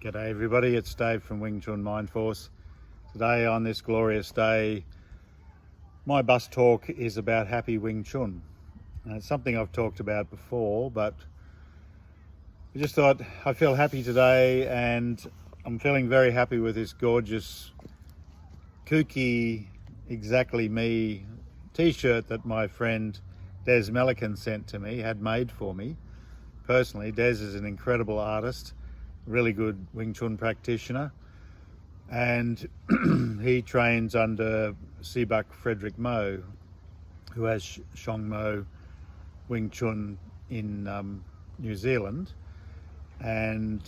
G'day everybody, it's Dave from Wing Chun Mind Force. Today on this glorious day, my bus talk is about happy Wing Chun. And it's something I've talked about before, but I just thought I feel happy today, and I'm feeling very happy with this gorgeous, kooky, exactly me t-shirt that my friend Des Melican sent to me, had made for me. Personally, Des is an incredible artist, really good Wing Chun practitioner, and he trains under Sebuk Frederick Mo, who has Shong Wing Chun in New Zealand. And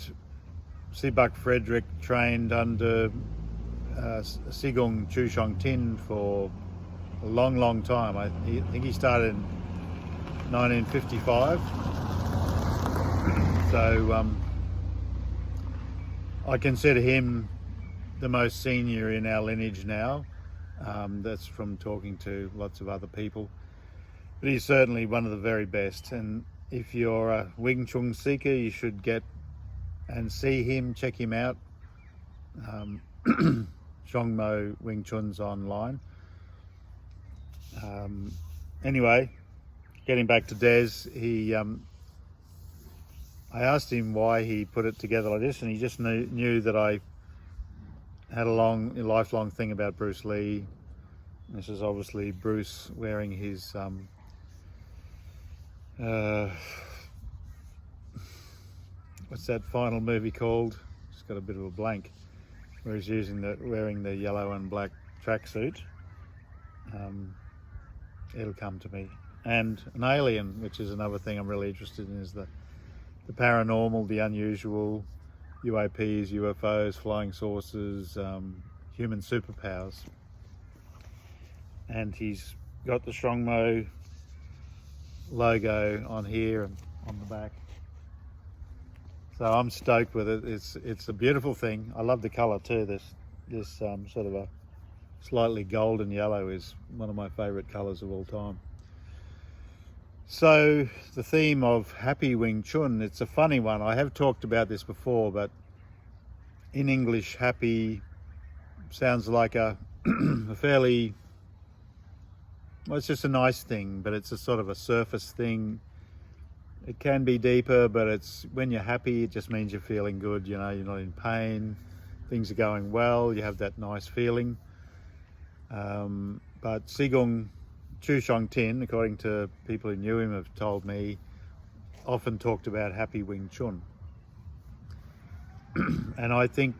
Sebuk Frederick trained under Sigong Chu Tin for a long time. I think he started in 1955. So I consider him the most senior in our lineage now. That's from talking to lots of other people. But he's certainly one of the very best. And if you're a Wing Chun seeker, you should get and see him, check him out. Shong Wing Chun's online. Anyway, getting back to Des, I asked him why he put it together like this, and he just knew that I had a lifelong thing about Bruce Lee. This is obviously Bruce wearing his what's that final movie called? Just got a bit of a blank. Where he's wearing the yellow and black tracksuit. It'll come to me. And an alien, which is another thing I'm really interested in, is the paranormal, the unusual, UAPs, UFOs, flying saucers, human superpowers. And he's got the Shongmo logo on here and on the back. So I'm stoked with it. It's a beautiful thing. I love the colour too. This sort of a slightly golden yellow is one of my favourite colours of all time. So the theme of happy Wing Chun, it's a funny one. I have talked about this before, but in English, happy sounds like a fairly, well, it's just a nice thing, but it's a sort of a surface thing. It can be deeper, but it's when you're happy, it just means you're feeling good. You know, you're not in pain, things are going well, you have that nice feeling. But Sigong Chu Tin, according to people who knew him, have told me, often talked about happy Wing Chun. And I think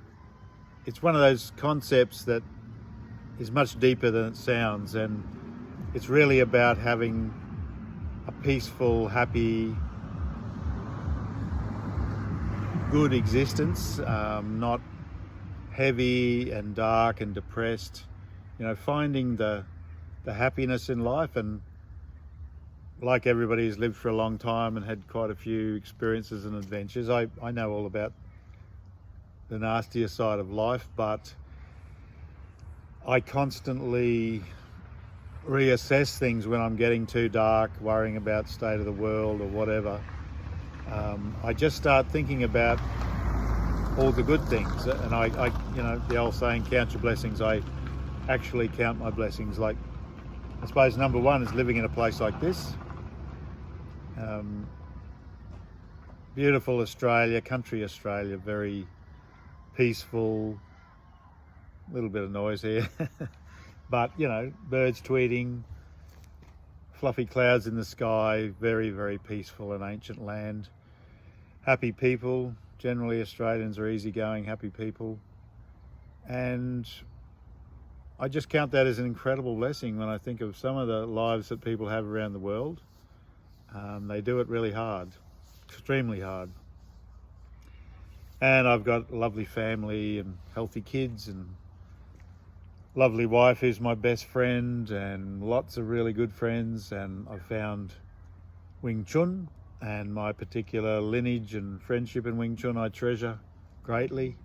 it's one of those concepts that is much deeper than it sounds, and it's really about having a peaceful, happy, good existence, not heavy and dark and depressed. You know, finding the happiness in life. And like everybody who's lived for a long time and had quite a few experiences and adventures, I know all about the nastier side of life, but I constantly reassess things when I'm getting too dark, worrying about state of the world or whatever. I just start thinking about all the good things, and I you know, the old saying, count your blessings. I actually count my blessings. Like, I suppose number one is living in a place like this. Beautiful Australia, country Australia, very peaceful, a little bit of noise here, but you know, birds tweeting, fluffy clouds in the sky, very, very peaceful and ancient land. Happy people, generally Australians are easygoing, happy people. And I just count that as an incredible blessing when I think of some of the lives that people have around the world. They do it really hard, extremely hard. And I've got a lovely family and healthy kids and lovely wife who's my best friend, and lots of really good friends. And I've found Wing Chun and my particular lineage and friendship in Wing Chun I treasure greatly.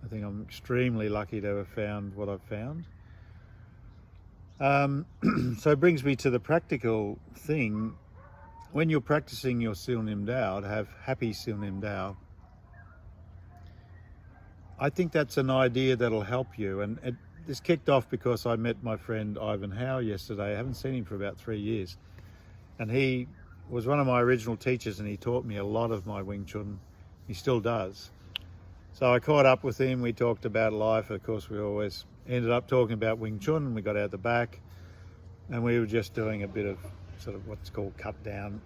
I think I'm extremely lucky to have found what I've found. So it brings me to the practical thing. When you're practicing your Sil Nim Dao, to have happy Sil Nim Dao, I think that's an idea that'll help you. And this kicked off because I met my friend Ivan Howe yesterday. I haven't seen him for about 3 years. And he was one of my original teachers, and he taught me a lot of my Wing Chun. He still does. So I caught up with him. We talked about life. Of course, we always ended up talking about Wing Chun, and we got out the back. And we were just doing a bit of sort of what's called cut down,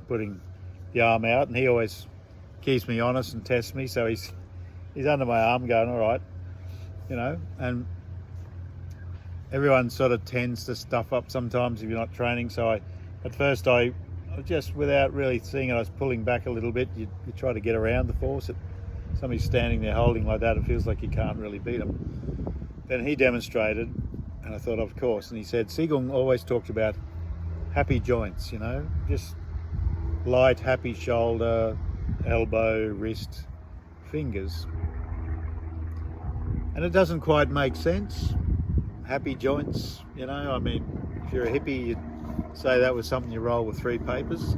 putting the arm out. And he always keeps me honest and tests me. So he's under my arm going, all right, you know. And everyone sort of tends to stuff up sometimes if you're not training. So at first I just, without really seeing it, I was pulling back a little bit. You try to get around the force. If somebody's standing there holding like that, it feels like you can't really beat them. Then he demonstrated, and I thought, of course. And he said, Sigong always talked about happy joints, you know, just light, happy shoulder, elbow, wrist, fingers. And it doesn't quite make sense. Happy joints, you know, I mean, if you're a hippie, you'd say that was something you roll with 3 papers,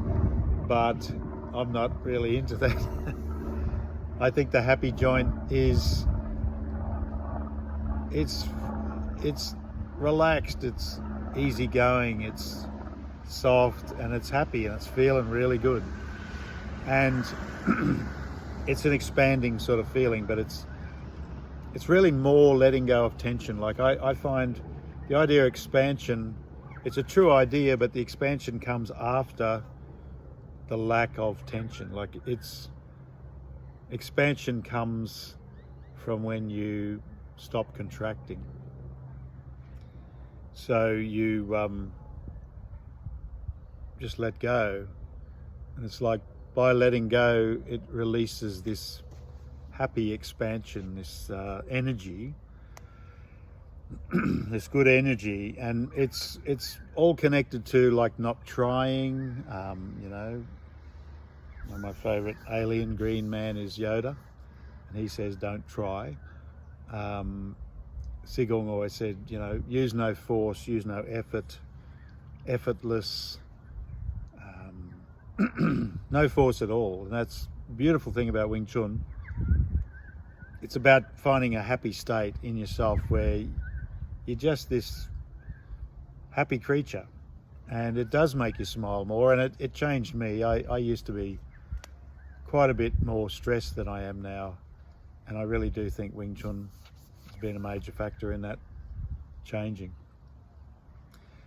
but I'm not really into that. I think the happy joint is, it's relaxed, it's easygoing, it's soft, and it's happy, and it's feeling really good. And it's an expanding sort of feeling, but it's really more letting go of tension. Like I find the idea of expansion, it's a true idea, but the expansion comes after the lack of tension. Like expansion comes from when you stop contracting. So you just let go, and it's like by letting go, it releases this happy expansion, this energy, this good energy, and it's all connected to like not trying. You know, one of my favorite alien green man is Yoda, and he says don't try. Sigong always said, you know, use no force, use no effort, effortless, no force at all. And that's the beautiful thing about Wing Chun. It's about finding a happy state in yourself where you're just this happy creature, and it does make you smile more. And it changed me. I used to be quite a bit more stressed than I am now, and I really do think Wing Chun has been a major factor in that changing.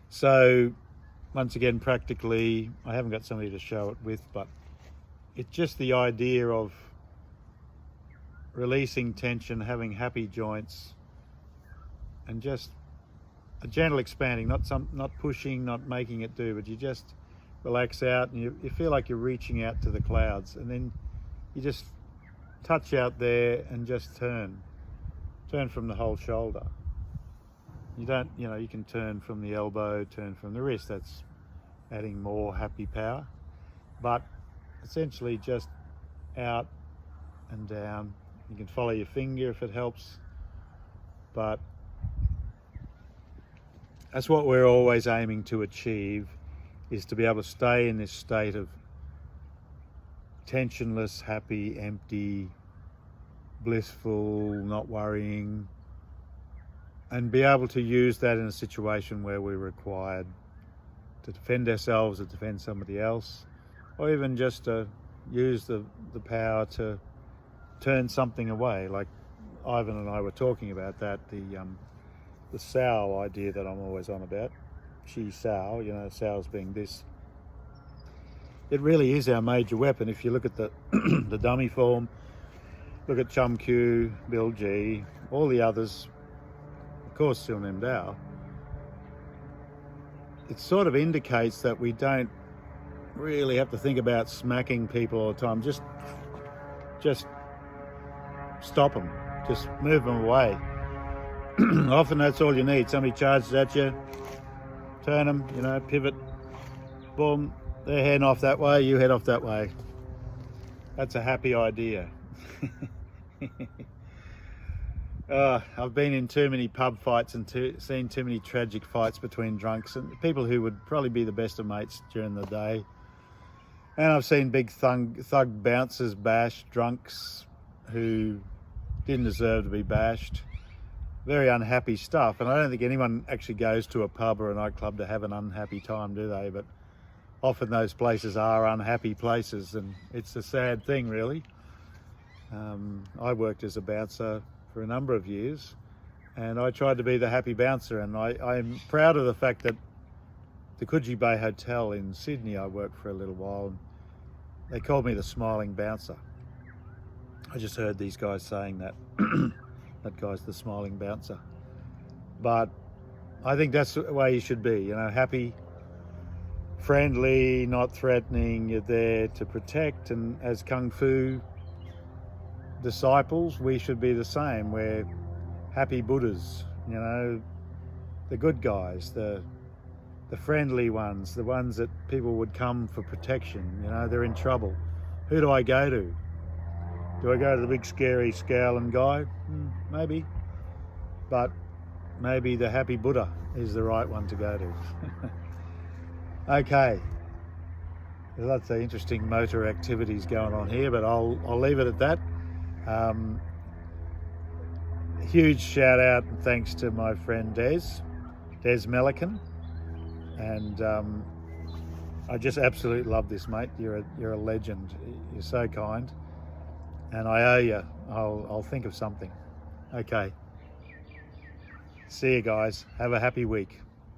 So once again, practically, I haven't got somebody to show it with, but it's just the idea of releasing tension, having happy joints, and just a gentle expanding, not pushing, not making it do, but you just relax out, and you feel like you're reaching out to the clouds, and then you just touch out there and just turn from the whole shoulder. You don't, you know, you can turn from the elbow, turn from the wrist. That's adding more happy power, but essentially just out and down. You can follow your finger if it helps, but that's what we're always aiming to achieve, is to be able to stay in this state of tensionless, happy, empty, blissful, not worrying, and be able to use that in a situation where we're required to defend ourselves or defend somebody else, or even just to use the power to turn something away. Like Ivan and I were talking about that, the Sao idea that I'm always on about, Chi Sao, you know, Sao's being this. It really is our major weapon. If you look at the the dummy form, look at Chum Q, Bill G, all the others, of course Sil Nim Dao, it sort of indicates that we don't really have to think about smacking people all the time. Just stop them, just move them away. Often that's all you need. Somebody charges at you, turn them, you know, pivot, boom, they're heading off that way, you head off that way. That's a happy idea. I've been in too many pub fights and seen too many tragic fights between drunks and people who would probably be the best of mates during the day. And I've seen big thug bouncers bash drunks who didn't deserve to be bashed. Very unhappy stuff, and I don't think anyone actually goes to a pub or a nightclub to have an unhappy time, do they? But often those places are unhappy places, and it's a sad thing, really. I worked as a bouncer for a number of years, and I tried to be the happy bouncer, and I'm proud of the fact that the Coogee Bay Hotel in Sydney, I worked for a little while, and they called me the smiling bouncer. I just heard these guys saying that. That guy's the smiling bouncer. But I think that's the way you should be, you know, happy, friendly, not threatening. You're there to protect, and as Kung Fu disciples, we should be the same. We're happy Buddhas, you know, the good guys, the friendly ones, the ones that people would come for protection. You know, they're in trouble. Who do I go to? Do I go to the big scary scowling guy? Maybe. But maybe the happy Buddha is the right one to go to. Okay. There's lots of interesting motor activities going on here, but I'll leave it at that. Huge shout out and thanks to my friend Des Melican, and I just absolutely love this, mate. You're a legend. You're so kind, and I owe you. I'll think of something. Okay. See you guys. Have a happy week.